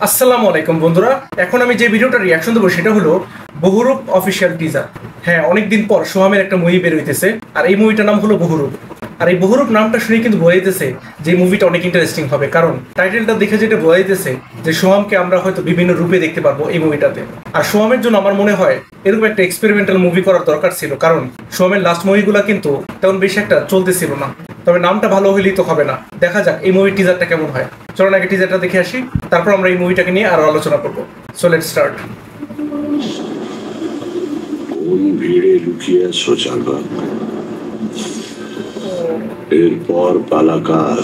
আসসালামু আলাইকুম বন্ধুরা। এখন আমি যে ভিডিওটা রিয়াকশন দেবো সেটা হলো বহুরূপ অফিসিয়াল টিজার। হ্যাঁ, অনেকদিন পর সোহামের একটা মুভি বের হইতেছে, আর এই মুভিটার নাম হলো বহুরূপ। আর এই বহুরূপ নামটা শুনে কিন্তু বোঝা যাইতেছে যে মুভিটা অনেক ইন্টারেস্টিং হবে, কারণ টাইটেলটা দেখে যেটা বোঝা যাইতেছে যে সোহামকে আমরা হয়তো বিভিন্ন রূপে দেখতে পারবো এই মুভিটাতে। আর সোহামের জন্য আমার মনে হয় এরকম একটা এক্সপেরিমেন্টাল মুভি করার দরকার ছিল, কারণ সোহামের লাস্ট মুভিগুলো কিন্তু তেমন বেশি একটা চলতেছিল না। তবে নামটা ভালো হইলেই তো হবে না, দেখা যাক এই মুভির টিজারটা কেমন হয়। চলুন আগে টিজারটা দেখে আসি, তারপর আমরা এই মুভিটাকে নিয়ে আরো আলোচনা করবো। So let's start. কোন ভিড়ে লুকিয়ে আছো চালবাগ? এরপর পালাকার।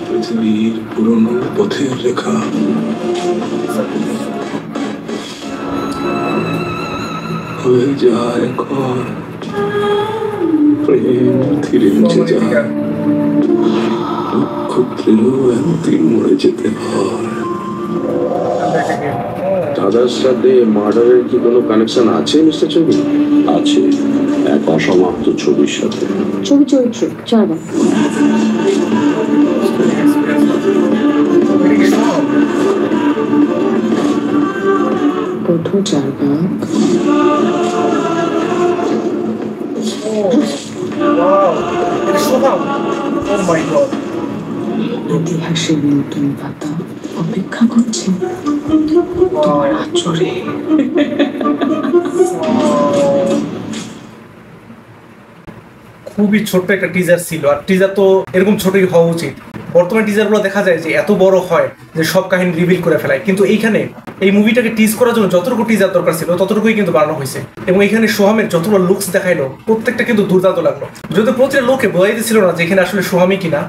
পৃথিবীর পুরনো পথের রেখা হয়ে যায় ঘর, প্রেম ধীরে মুছে যায়, দুঃখ পেলেও একদিন মরে যেতে হয়। দাদার সাথে মার্ডারের কি কোনো কানেকশন আছে মিস্টার ছবি? আছে, এক অসমাপ্ত ছবির সাথে। ছবি চরিত্র চারবার বধূ চারবার ইতিহাসের নতুন পাতা অপেক্ষা করছে তোমার আচরে। খুবই ছোট্ট একটা টিজার ছিল, আর টিজার তো এরকম ছোটই হওয়া উচিত। বর্তমানে টিজারগুলো দেখা যায় যে এত বড় হয় যে সব কাহিনী রিভিল করে ফেলায়, কিন্তু এইখানে এই মুভিটাকে টিজ করার জন্য যতটুকু টিজার দরকার ছিল ততটুকুই কিন্তু বানানো হয়েছে। এবং এখানে সোহামের যতগুলো লুকস দেখাইলো প্রত্যেকটা কিন্তু দুর্দান্ত লাগলো, যদি প্রতিটা লোকে বোঝাই দিচ্ছিল না যে এখানে আসলে সোহামই কিনা,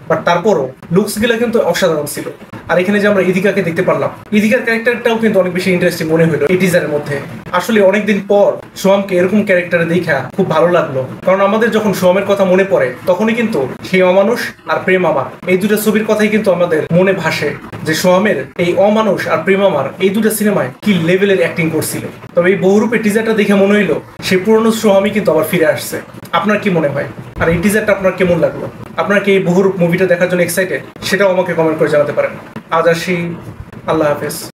বাট তারপরও লুকস গুলো কিন্তু অসাধারণ ছিল। আর এখানে যে আমরা ইদিকাকে দেখতে পারলাম, ইদিকার ক্যারেক্টারটাও কিন্তু অনেক বেশি ইন্টারেস্টিং মনে হলো এই টিজারের মধ্যে। আসলে অনেকদিন পর সোহামকে এরকম ক্যারেক্টারে দেখা খুব ভালো লাগলো, কারণ আমাদের যখন সোহামের কথা মনে পড়ে তখনই কিন্তু সেই অমানুষ আর প্রেমামা এই দুটো ছবির কথাই কিন্তু আমাদের মনে ভাসে, যে সোহামের এই অমানুষ আর প্রেমামার এই দুটো সিনেমায় কি লেভেলের অ্যাক্টিং করছিল। তবে এই বহুরূপে টিজারটা দেখে মনে হইলো সেই পুরনো সোহামই কিন্তু আবার ফিরে আসছে। আপনার কি মনে হয়? আর এই টিজারটা আপনার কেমন লাগলো? আপনার কি এই বহুরূপ মুভিটা দেখার জন্য এক্সাইটেড? সেটাও আমাকে কমেন্ট করে জানাতে পারেন। আজ আসি, আল্লাহ হাফেজ।